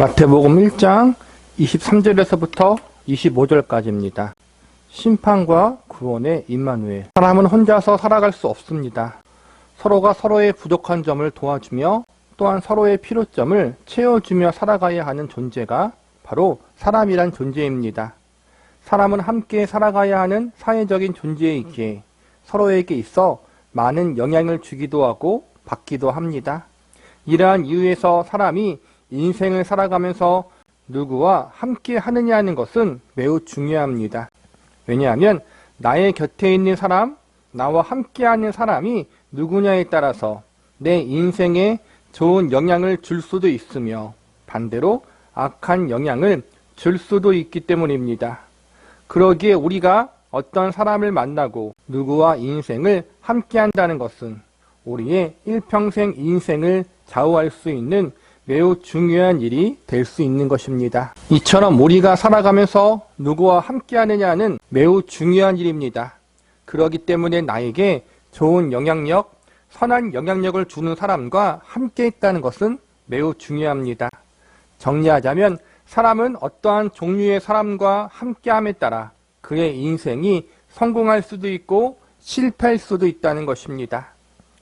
마태복음 1장 23절에서부터 25절까지입니다. 심판과 구원의 임마누엘. 사람은 혼자서 살아갈 수 없습니다. 서로가 서로의 부족한 점을 도와주며 또한 서로의 필요점을 채워주며 살아가야 하는 존재가 바로 사람이란 존재입니다. 사람은 함께 살아가야 하는 사회적인 존재이기에 서로에게 있어 많은 영향을 주기도 하고 받기도 합니다. 이러한 이유에서 사람이 인생을 살아가면서 누구와 함께 하느냐는 것은 매우 중요합니다. 왜냐하면 나의 곁에 있는 사람, 나와 함께하는 사람이 누구냐에 따라서 내 인생에 좋은 영향을 줄 수도 있으며 반대로 악한 영향을 줄 수도 있기 때문입니다. 그러기에 우리가 어떤 사람을 만나고 누구와 인생을 함께한다는 것은 우리의 일평생 인생을 좌우할 수 있는 매우 중요한 일이 될 수 있는 것입니다. 이처럼 우리가 살아가면서 누구와 함께하느냐는 매우 중요한 일입니다. 그렇기 때문에 나에게 좋은 영향력, 선한 영향력을 주는 사람과 함께 있다는 것은 매우 중요합니다. 정리하자면 사람은 어떠한 종류의 사람과 함께함에 따라 그의 인생이 성공할 수도 있고 실패할 수도 있다는 것입니다.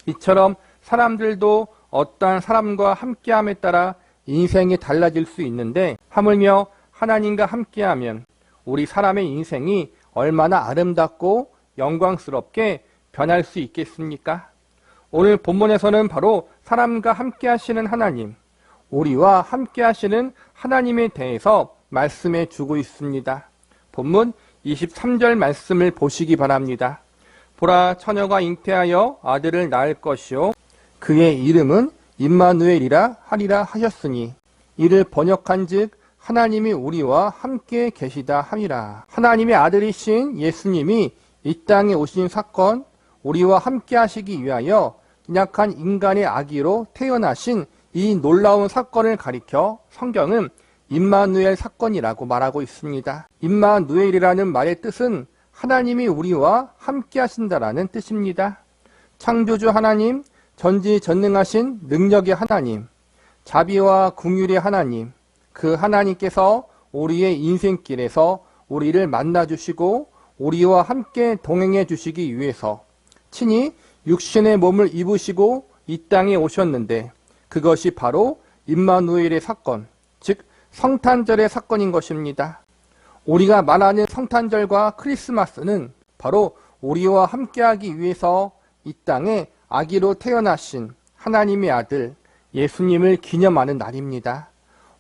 이처럼 사람들도 어떠한 사람과 함께함에 따라 인생이 달라질 수 있는데 하물며 하나님과 함께하면 우리 사람의 인생이 얼마나 아름답고 영광스럽게 변할 수 있겠습니까? 오늘 본문에서는 바로 사람과 함께하시는 하나님, 우리와 함께하시는 하나님에 대해서 말씀해 주고 있습니다. 본문 23절 말씀을 보시기 바랍니다. 보라, 처녀가 잉태하여 아들을 낳을 것이요 그의 이름은 임마누엘이라 하리라 하셨으니 이를 번역한즉 하나님이 우리와 함께 계시다 함이라. 하나님의 아들이신 예수님이 이 땅에 오신 사건, 우리와 함께 하시기 위하여 연약한 인간의 아기로 태어나신 이 놀라운 사건을 가리켜 성경은 임마누엘 사건이라고 말하고 있습니다. 임마누엘이라는 말의 뜻은 하나님이 우리와 함께 하신다라는 뜻입니다. 창조주 하나님, 전지전능하신 능력의 하나님, 자비와 긍휼의 하나님, 그 하나님께서 우리의 인생길에서 우리를 만나주시고 우리와 함께 동행해 주시기 위해서 친히 육신의 몸을 입으시고 이 땅에 오셨는데 그것이 바로 임마누엘의 사건, 즉 성탄절의 사건인 것입니다. 우리가 말하는 성탄절과 크리스마스는 바로 우리와 함께하기 위해서 이 땅에 아기로 태어나신 하나님의 아들 예수님을 기념하는 날입니다.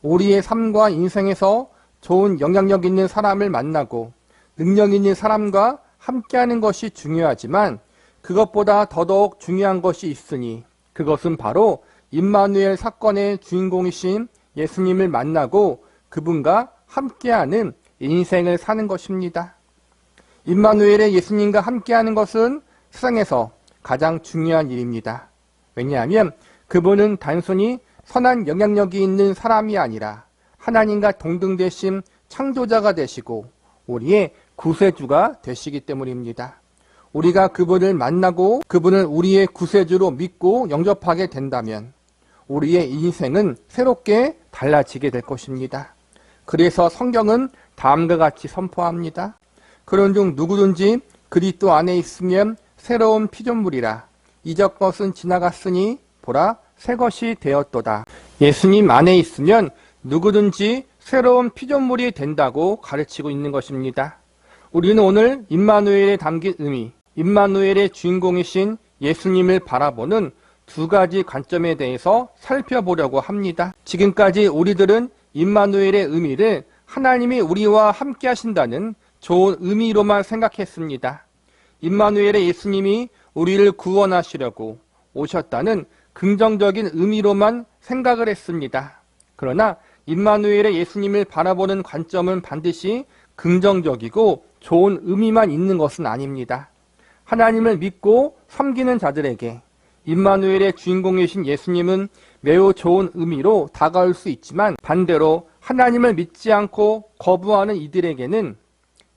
우리의 삶과 인생에서 좋은 영향력 있는 사람을 만나고 능력 있는 사람과 함께하는 것이 중요하지만 그것보다 더더욱 중요한 것이 있으니 그것은 바로 임마누엘 사건의 주인공이신 예수님을 만나고 그분과 함께하는 인생을 사는 것입니다. 임마누엘의 예수님과 함께하는 것은 세상에서 가장 중요한 일입니다. 왜냐하면 그분은 단순히 선한 영향력이 있는 사람이 아니라 하나님과 동등되신 창조자가 되시고 우리의 구세주가 되시기 때문입니다. 우리가 그분을 만나고 그분을 우리의 구세주로 믿고 영접하게 된다면 우리의 인생은 새롭게 달라지게 될 것입니다. 그래서 성경은 다음과 같이 선포합니다. 그런 중 누구든지 그리스도 안에 있으면 새로운 피조물이라 이적 것은 지나갔으니 보라 새 것이 되었도다. 예수님 안에 있으면 누구든지 새로운 피조물이 된다고 가르치고 있는 것입니다. 우리는 오늘 임마누엘에 담긴 의미, 임마누엘의 주인공이신 예수님을 바라보는 두 가지 관점에 대해서 살펴보려고 합니다. 지금까지 우리들은 임마누엘의 의미를 하나님이 우리와 함께 하신다는 좋은 의미로만 생각했습니다. 임마누엘의 예수님이 우리를 구원하시려고 오셨다는 긍정적인 의미로만 생각을 했습니다. 그러나 임마누엘의 예수님을 바라보는 관점은 반드시 긍정적이고 좋은 의미만 있는 것은 아닙니다. 하나님을 믿고 섬기는 자들에게 임마누엘의 주인공이신 예수님은 매우 좋은 의미로 다가올 수 있지만 반대로 하나님을 믿지 않고 거부하는 이들에게는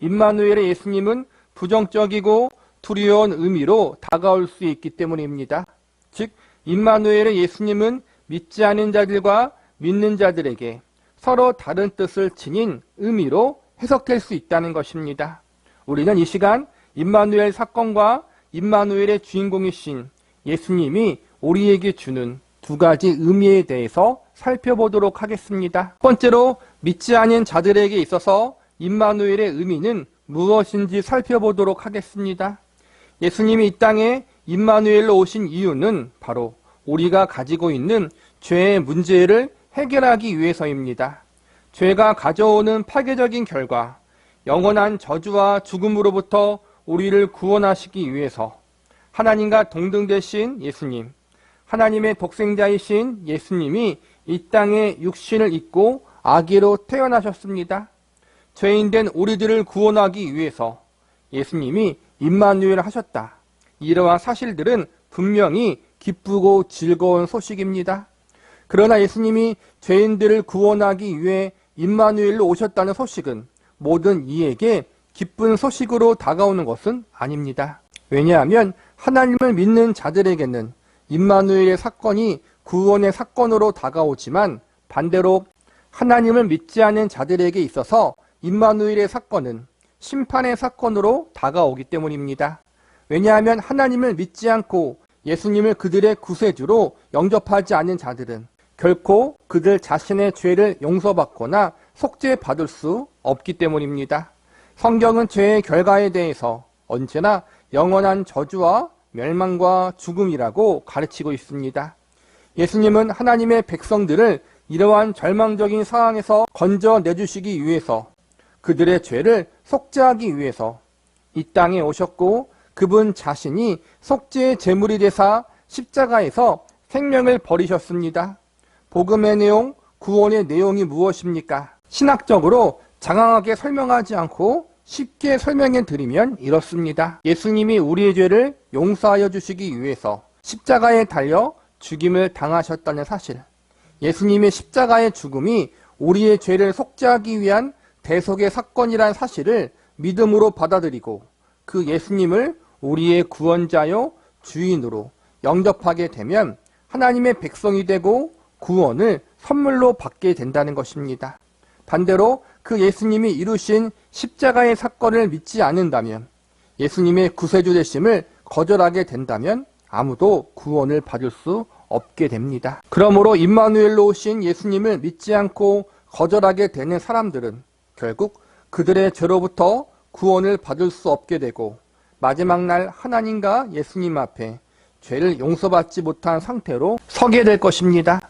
임마누엘의 예수님은 부정적이고 두려운 의미로 다가올 수 있기 때문입니다. 즉 임마누엘의 예수님은 믿지 않은 자들과 믿는 자들에게 서로 다른 뜻을 지닌 의미로 해석될 수 있다는 것입니다. 우리는 이 시간 임마누엘 사건과 임마누엘의 주인공이신 예수님이 우리에게 주는 두 가지 의미에 대해서 살펴보도록 하겠습니다. 첫 번째로 믿지 않은 자들에게 있어서 임마누엘의 의미는 무엇인지 살펴보도록 하겠습니다. 예수님이 이 땅에 임마누엘로 오신 이유는 바로 우리가 가지고 있는 죄의 문제를 해결하기 위해서입니다. 죄가 가져오는 파괴적인 결과, 영원한 저주와 죽음으로부터 우리를 구원하시기 위해서 하나님과 동등되신 예수님, 하나님의 독생자이신 예수님이 이 땅에 육신을 입고 아기로 태어나셨습니다. 죄인된 우리들을 구원하기 위해서 예수님이 임마누엘 하셨다. 이러한 사실들은 분명히 기쁘고 즐거운 소식입니다. 그러나 예수님이 죄인들을 구원하기 위해 임마누엘로 오셨다는 소식은 모든 이에게 기쁜 소식으로 다가오는 것은 아닙니다. 왜냐하면 하나님을 믿는 자들에게는 임마누엘의 사건이 구원의 사건으로 다가오지만 반대로 하나님을 믿지 않는 자들에게 있어서 임마누엘의 사건은 심판의 사건으로 다가오기 때문입니다. 왜냐하면 하나님을 믿지 않고 예수님을 그들의 구세주로 영접하지 않는 자들은 결코 그들 자신의 죄를 용서받거나 속죄받을 수 없기 때문입니다. 성경은 죄의 결과에 대해서 언제나 영원한 저주와 멸망과 죽음이라고 가르치고 있습니다. 예수님은 하나님의 백성들을 이러한 절망적인 상황에서 건져내주시기 위해서 그들의 죄를 속죄하기 위해서 이 땅에 오셨고 그분 자신이 속죄의 제물이 되사 십자가에서 생명을 버리셨습니다. 복음의 내용, 구원의 내용이 무엇입니까? 신학적으로 장황하게 설명하지 않고 쉽게 설명해 드리면 이렇습니다. 예수님이 우리의 죄를 용서하여 주시기 위해서 십자가에 달려 죽임을 당하셨다는 사실, 예수님의 십자가의 죽음이 우리의 죄를 속죄하기 위한 대속의 사건이란 사실을 믿음으로 받아들이고 그 예수님을 우리의 구원자요 주인으로 영접하게 되면 하나님의 백성이 되고 구원을 선물로 받게 된다는 것입니다. 반대로 그 예수님이 이루신 십자가의 사건을 믿지 않는다면, 예수님의 구세주 되심을 거절하게 된다면 아무도 구원을 받을 수 없게 됩니다. 그러므로 임마누엘로 오신 예수님을 믿지 않고 거절하게 되는 사람들은 결국 그들의 죄로부터 구원을 받을 수 없게 되고 마지막 날 하나님과 예수님 앞에 죄를 용서받지 못한 상태로 서게 될 것입니다.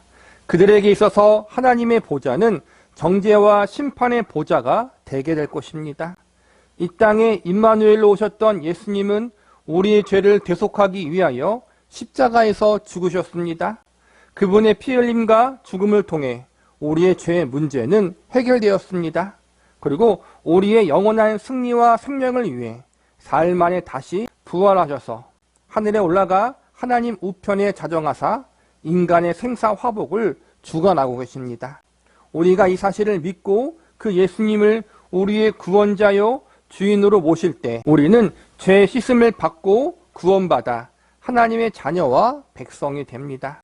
그들에게 있어서 하나님의 보좌는 정죄와 심판의 보좌가 되게 될 것입니다. 이 땅에 임마누엘로 오셨던 예수님은 우리의 죄를 대속하기 위하여 십자가에서 죽으셨습니다. 그분의 피 흘림과 죽음을 통해 우리의 죄의 문제는 해결되었습니다. 그리고 우리의 영원한 승리와 생명을 위해 사흘 만에 다시 부활하셔서 하늘에 올라가 하나님 우편에 자정하사 인간의 생사 화복을 주관하고 계십니다. 우리가 이 사실을 믿고 그 예수님을 우리의 구원자요 주인으로 모실 때 우리는 죄 씻음을 받고 구원받아 하나님의 자녀와 백성이 됩니다.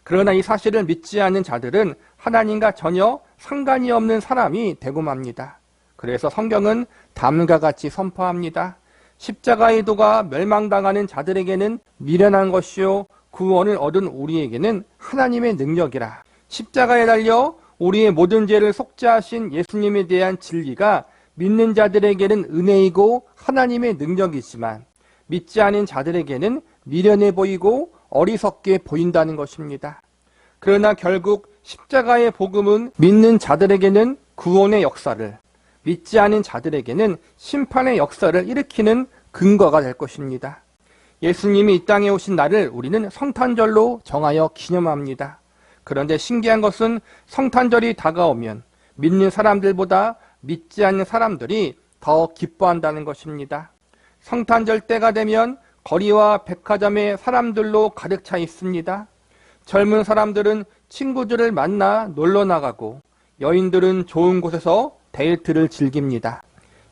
그러나 이 사실을 믿지 않는 자들은 하나님과 전혀 상관이 없는 사람이 되고 맙니다. 그래서 성경은 다음과 같이 선포합니다. 십자가의 도가 멸망당하는 자들에게는 미련한 것이요 구원을 얻은 우리에게는 하나님의 능력이라. 십자가에 달려 우리의 모든 죄를 속죄하신 예수님에 대한 진리가 믿는 자들에게는 은혜이고 하나님의 능력이지만 믿지 않은 자들에게는 미련해 보이고 어리석게 보인다는 것입니다. 그러나 결국 십자가의 복음은 믿는 자들에게는 구원의 역사를, 믿지 않은 자들에게는 심판의 역사를 일으키는 근거가 될 것입니다. 예수님이 이 땅에 오신 날을 우리는 성탄절로 정하여 기념합니다. 그런데 신기한 것은 성탄절이 다가오면 믿는 사람들보다 믿지 않는 사람들이 더 기뻐한다는 것입니다. 성탄절 때가 되면 거리와 백화점에 사람들로 가득 차 있습니다. 젊은 사람들은 친구들을 만나 놀러 나가고 여인들은 좋은 곳에서 데이트를 즐깁니다.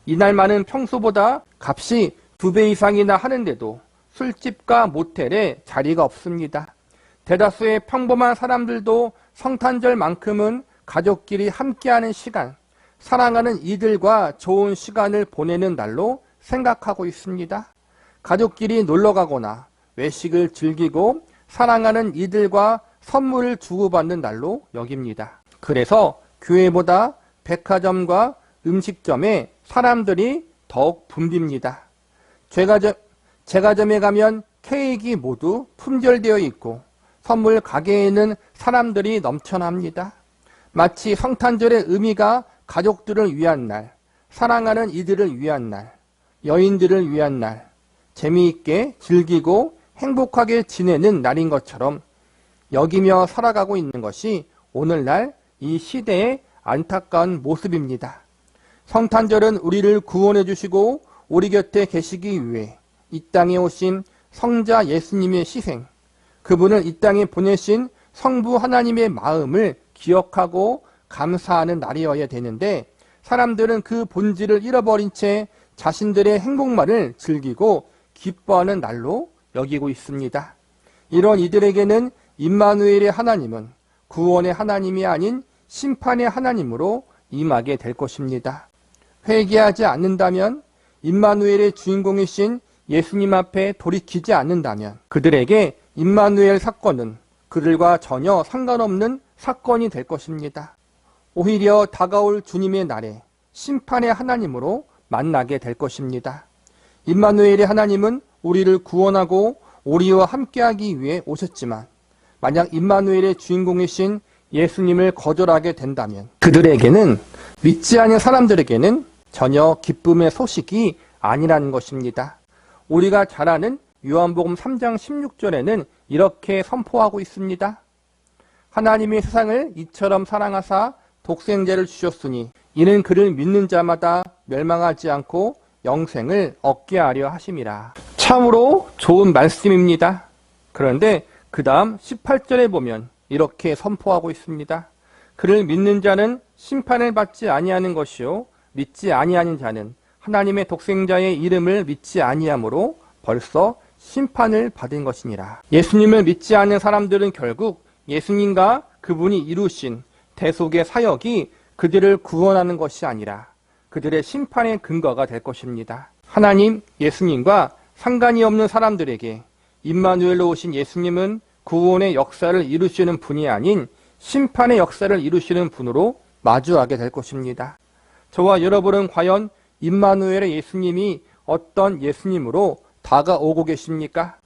이날만은 평소보다 값이 2배 이상이나 하는데도 술집과 모텔에 자리가 없습니다. 대다수의 평범한 사람들도 성탄절만큼은 가족끼리 함께하는 시간, 사랑하는 이들과 좋은 시간을 보내는 날로 생각하고 있습니다. 가족끼리 놀러가거나 외식을 즐기고 사랑하는 이들과 선물을 주고받는 날로 여깁니다. 그래서 교회보다 백화점과 음식점에 사람들이 더욱 붐빕니다. 제과점에 가면 케이크 모두 품절되어 있고 선물 가게에는 사람들이 넘쳐납니다. 마치 성탄절의 의미가 가족들을 위한 날, 사랑하는 이들을 위한 날, 여인들을 위한 날, 재미있게 즐기고 행복하게 지내는 날인 것처럼 여기며 살아가고 있는 것이 오늘날 이 시대의 안타까운 모습입니다. 성탄절은 우리를 구원해 주시고 우리 곁에 계시기 위해 이 땅에 오신 성자 예수님의 희생, 그분을 이 땅에 보내신 성부 하나님의 마음을 기억하고 감사하는 날이어야 되는데 사람들은 그 본질을 잃어버린 채 자신들의 행복만을 즐기고 기뻐하는 날로 여기고 있습니다. 이런 이들에게는 임마누엘의 하나님은 구원의 하나님이 아닌 심판의 하나님으로 임하게 될 것입니다. 회개하지 않는다면, 임마누엘의 주인공이신 예수님 앞에 돌이키지 않는다면 그들에게 임마누엘 사건은 그들과 전혀 상관없는 사건이 될 것입니다. 오히려 다가올 주님의 날에 심판의 하나님으로 만나게 될 것입니다. 임마누엘의 하나님은 우리를 구원하고 우리와 함께하기 위해 오셨지만 만약 임마누엘의 주인공이신 예수님을 거절하게 된다면 그들에게는, 믿지 않는 사람들에게는 전혀 기쁨의 소식이 아니라는 것입니다. 우리가 잘 아는 요한복음 3장 16절에는 이렇게 선포하고 있습니다. 하나님이 세상을 이처럼 사랑하사 독생자를 주셨으니 이는 그를 믿는 자마다 멸망하지 않고 영생을 얻게 하려 하심이라. 참으로 좋은 말씀입니다. 그런데 그 다음 18절에 보면 이렇게 선포하고 있습니다. 그를 믿는 자는 심판을 받지 아니하는 것이요 믿지 아니하는 자는 하나님의 독생자의 이름을 믿지 아니하므로 벌써 심판을 받은 것이니라. 예수님을 믿지 않는 사람들은 결국 예수님과 그분이 이루신 대속의 사역이 그들을 구원하는 것이 아니라 그들의 심판의 근거가 될 것입니다. 하나님, 예수님과 상관이 없는 사람들에게 임마누엘로 오신 예수님은 구원의 역사를 이루시는 분이 아닌 심판의 역사를 이루시는 분으로 마주하게 될 것입니다. 저와 여러분은 과연 임마누엘의 예수님이 어떤 예수님으로 다가오고 계십니까?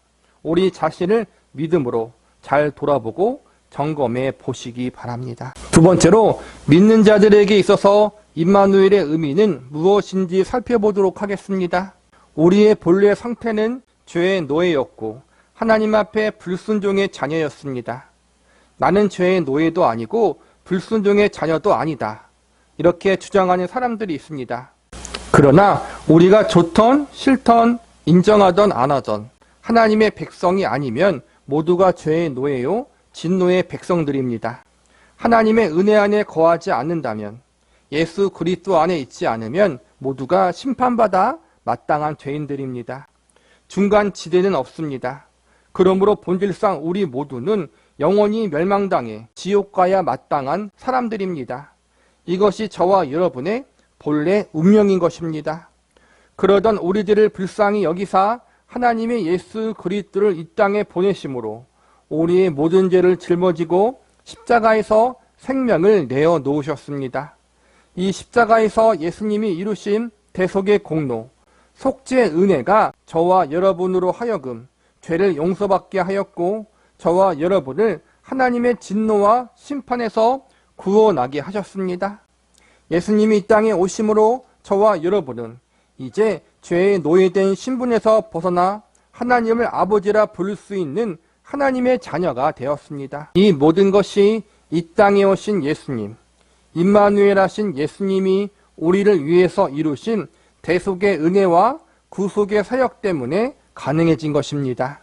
우리 자신을 믿음으로 잘 돌아보고 점검해 보시기 바랍니다. 두 번째로 믿는 자들에게 있어서 임마누엘의 의미는 무엇인지 살펴보도록 하겠습니다. 우리의 본래 상태는 죄의 노예였고 하나님 앞에 불순종의 자녀였습니다. 나는 죄의 노예도 아니고 불순종의 자녀도 아니다. 이렇게 주장하는 사람들이 있습니다. 그러나 우리가 좋던 싫던 인정하던 안 하던 하나님의 백성이 아니면 모두가 죄의 노예요 진노의 백성들입니다. 하나님의 은혜 안에 거하지 않는다면, 예수 그리스도 안에 있지 않으면 모두가 심판받아 마땅한 죄인들입니다. 중간 지대는 없습니다. 그러므로 본질상 우리 모두는 영원히 멸망당해 지옥 가야 마땅한 사람들입니다. 이것이 저와 여러분의 본래 운명인 것입니다. 그러던 우리들을 불쌍히 여기사 하나님의 예수 그리스도를 이 땅에 보내심으로 우리의 모든 죄를 짊어지고 십자가에서 생명을 내어 놓으셨습니다. 이 십자가에서 예수님이 이루신 대속의 공로, 속죄의 은혜가 저와 여러분으로 하여금 죄를 용서받게 하였고 저와 여러분을 하나님의 진노와 심판에서 구원하게 하셨습니다. 예수님이 이 땅에 오심으로 저와 여러분은 이제 죄의 노예된 신분에서 벗어나 하나님을 아버지라 부를 수 있는 하나님의 자녀가 되었습니다. 이 모든 것이 이 땅에 오신 예수님, 임마누엘 하신 예수님이 우리를 위해서 이루신 대속의 은혜와 구속의 사역 때문에 가능해진 것입니다.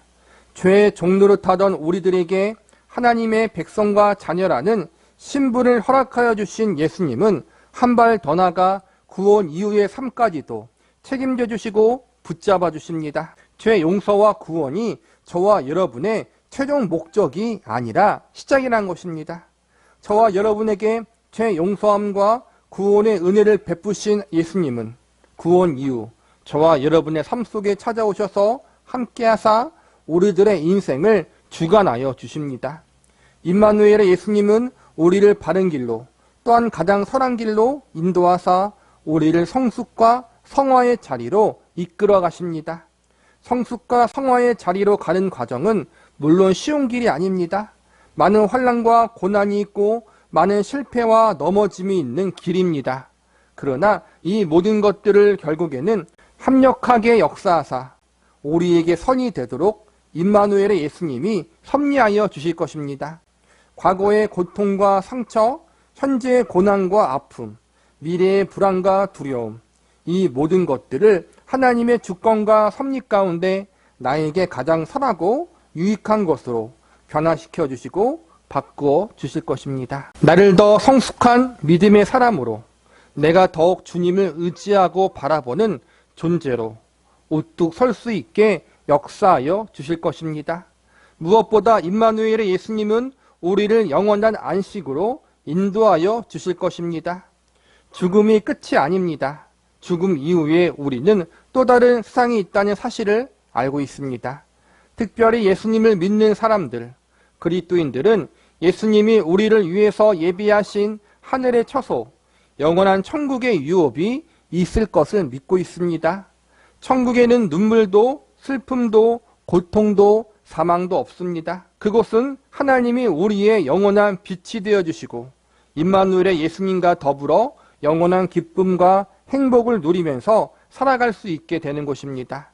죄의 종노릇하던 우리들에게 하나님의 백성과 자녀라는 신분을 허락하여 주신 예수님은 한 발 더 나아가 구원 이후의 삶까지도 책임져 주시고 붙잡아 주십니다. 죄 용서와 구원이 저와 여러분의 최종 목적이 아니라 시작이라는 것입니다. 저와 여러분에게 죄 용서함과 구원의 은혜를 베푸신 예수님은 구원 이후 저와 여러분의 삶 속에 찾아오셔서 함께하사 우리들의 인생을 주관하여 주십니다. 임마누엘의 예수님은 우리를 바른 길로 또한 가장 선한 길로 인도하사 우리를 성숙과 성화의 자리로 이끌어 가십니다. 성숙과 성화의 자리로 가는 과정은 물론 쉬운 길이 아닙니다. 많은 환난과 고난이 있고 많은 실패와 넘어짐이 있는 길입니다. 그러나 이 모든 것들을 결국에는 합력하게 역사하사 우리에게 선이 되도록 임마누엘의 예수님이 섭리하여 주실 것입니다. 과거의 고통과 상처, 현재의 고난과 아픔, 미래의 불안과 두려움, 이 모든 것들을 하나님의 주권과 섭리 가운데 나에게 가장 선하고 유익한 것으로 변화시켜 주시고 바꾸어 주실 것입니다. 나를 더 성숙한 믿음의 사람으로 내가 더욱 주님을 의지하고 바라보는 존재로 우뚝 설 수 있게 역사하여 주실 것입니다. 무엇보다 임마누엘의 예수님은 우리를 영원한 안식으로 인도하여 주실 것입니다. 죽음이 끝이 아닙니다. 죽음 이후에 우리는 또 다른 세상이 있다는 사실을 알고 있습니다. 특별히 예수님을 믿는 사람들, 그리스도인들은 예수님이 우리를 위해서 예비하신 하늘의 처소, 영원한 천국의 유업이 있을 것을 믿고 있습니다. 천국에는 눈물도 슬픔도 고통도 사망도 없습니다. 그곳은 하나님이 우리의 영원한 빛이 되어주시고 임마누엘의 예수님과 더불어 영원한 기쁨과 행복을 누리면서 살아갈 수 있게 되는 곳입니다.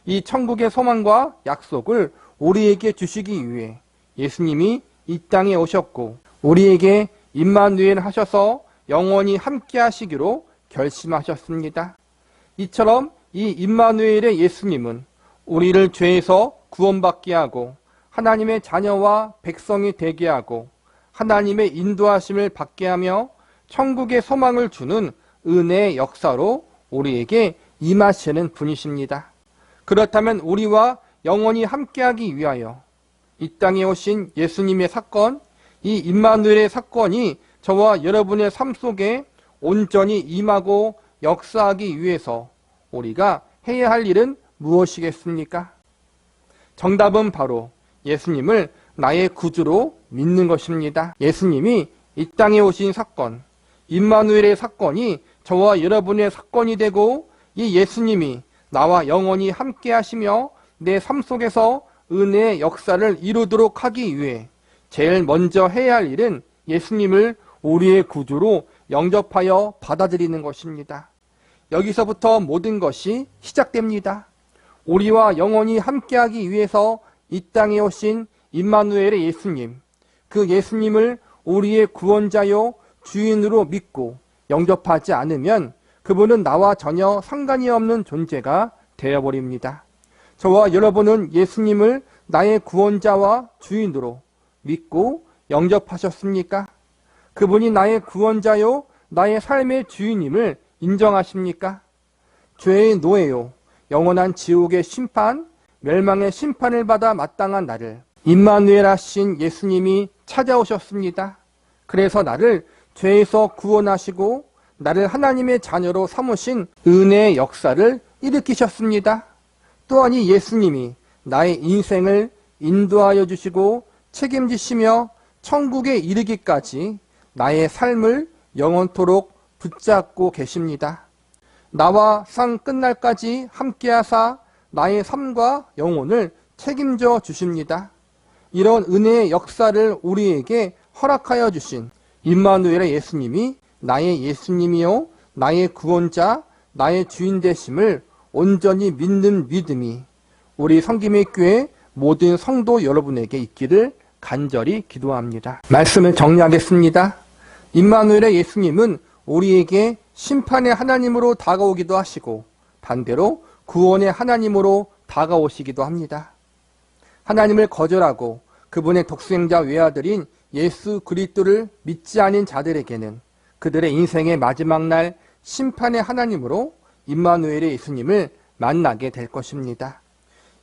이 천국의 소망과 약속을 우리에게 주시기 위해 예수님이 이 땅에 오셨고 우리에게 임마누엘 하셔서 영원히 함께 하시기로 결심하셨습니다. 이처럼 이 임마누엘의 예수님은 우리를 죄에서 구원받게 하고 하나님의 자녀와 백성이 되게 하고 하나님의 인도하심을 받게 하며 천국의 소망을 주는 은혜의 역사로 우리에게 임하시는 분이십니다. 그렇다면 우리와 영원히 함께하기 위하여 이 땅에 오신 예수님의 사건, 이 임마누엘의 사건이 저와 여러분의 삶 속에 온전히 임하고 역사하기 위해서 우리가 해야 할 일은 무엇이겠습니까? 정답은 바로 예수님을 나의 구주로 믿는 것입니다. 예수님이 이 땅에 오신 사건, 임마누엘의 사건이 저와 여러분의 사건이 되고 이 예수님이 나와 영원히 함께 하시며 내 삶 속에서 은혜의 역사를 이루도록 하기 위해 제일 먼저 해야 할 일은 예수님을 우리의 구주로 영접하여 받아들이는 것입니다. 여기서부터 모든 것이 시작됩니다. 우리와 영원히 함께하기 위해서 이 땅에 오신 임마누엘의 예수님, 그 예수님을 우리의 구원자요 주인으로 믿고 영접하지 않으면 그분은 나와 전혀 상관이 없는 존재가 되어버립니다. 저와 여러분은 예수님을 나의 구원자와 주인으로 믿고 영접하셨습니까? 그분이 나의 구원자요 나의 삶의 주인임을 인정하십니까? 죄의 노예요, 영원한 지옥의 심판, 멸망의 심판을 받아 마땅한 나를 임마누엘 하신 예수님이 찾아오셨습니다. 그래서 나를 죄에서 구원하시고 나를 하나님의 자녀로 삼으신 은혜의 역사를 일으키셨습니다. 또한 이 예수님이 나의 인생을 인도하여 주시고 책임지시며 천국에 이르기까지 나의 삶을 영원토록 붙잡고 계십니다. 나와 상 끝날까지 함께하사 나의 삶과 영혼을 책임져 주십니다. 이런 은혜의 역사를 우리에게 허락하여 주신 임마누엘의 예수님이 나의 예수님이요 나의 구원자, 나의 주인 되심을 온전히 믿는 믿음이 우리 성김의 교회 모든 성도 여러분에게 있기를 간절히 기도합니다. 말씀을 정리하겠습니다. 임마누엘의 예수님은 우리에게 심판의 하나님으로 다가오기도 하시고 반대로 구원의 하나님으로 다가오시기도 합니다. 하나님을 거절하고 그분의 독생자 외아들인 예수 그리스도를 믿지 않은 자들에게는 그들의 인생의 마지막 날 심판의 하나님으로 임마누엘의 예수님을 만나게 될 것입니다.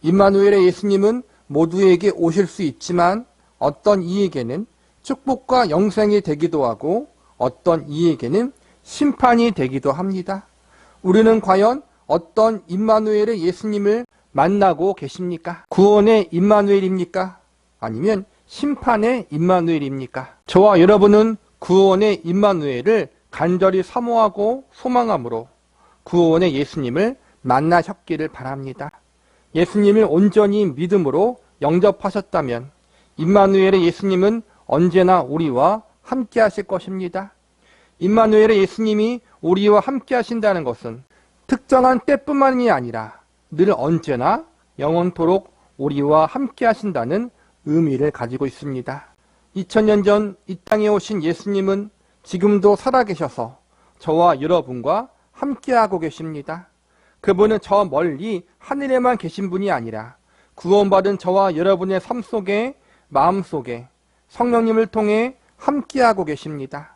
임마누엘의 예수님은 모두에게 오실 수 있지만 어떤 이에게는 축복과 영생이 되기도 하고 어떤 이에게는 심판이 되기도 합니다. 우리는 과연 어떤 임마누엘의 예수님을 만나고 계십니까? 구원의 임마누엘입니까? 아니면 심판의 임마누엘입니까? 저와 여러분은 구원의 임마누엘을 간절히 사모하고 소망함으로 구원의 예수님을 만나셨기를 바랍니다. 예수님을 온전히 믿음으로 영접하셨다면 임마누엘의 예수님은 언제나 우리와 함께 하실 것입니다. 임마누엘의 예수님이 우리와 함께 하신다는 것은 특정한 때뿐만이 아니라 늘 언제나 영원토록 우리와 함께 하신다는 의미를 가지고 있습니다. 2000년 전 이 땅에 오신 예수님은 지금도 살아계셔서 저와 여러분과 함께하고 계십니다. 그분은 저 멀리 하늘에만 계신 분이 아니라 구원받은 저와 여러분의 삶 속에, 마음 속에 성령님을 통해 함께하고 계십니다.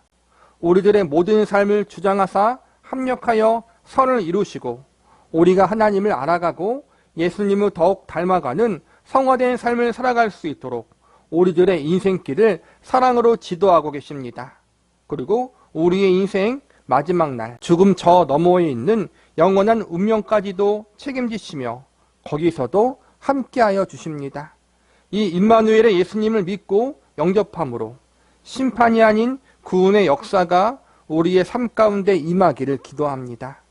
우리들의 모든 삶을 주장하사 합력하여 선을 이루시고 우리가 하나님을 알아가고 예수님을 더욱 닮아가는 성화된 삶을 살아갈 수 있도록 우리들의 인생길을 사랑으로 지도하고 계십니다. 그리고 우리의 인생 마지막 날 죽음 저 너머에 있는 영원한 운명까지도 책임지시며 거기서도 함께하여 주십니다. 이 임마누엘의 예수님을 믿고 영접함으로 심판이 아닌 구원의 역사가 우리의 삶 가운데 임하기를 기도합니다.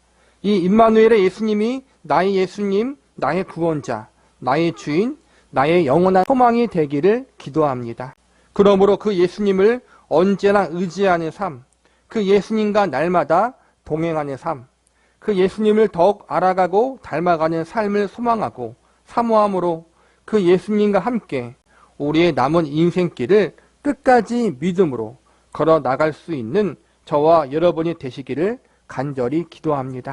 이 임마누엘의 예수님이 나의 예수님, 나의 구원자, 나의 주인, 나의 영원한 소망이 되기를 기도합니다. 그러므로 그 예수님을 언제나 의지하는 삶, 그 예수님과 날마다 동행하는 삶, 그 예수님을 더욱 알아가고 닮아가는 삶을 소망하고 사모함으로 그 예수님과 함께 우리의 남은 인생길을 끝까지 믿음으로 걸어 나갈 수 있는 저와 여러분이 되시기를 간절히 기도합니다.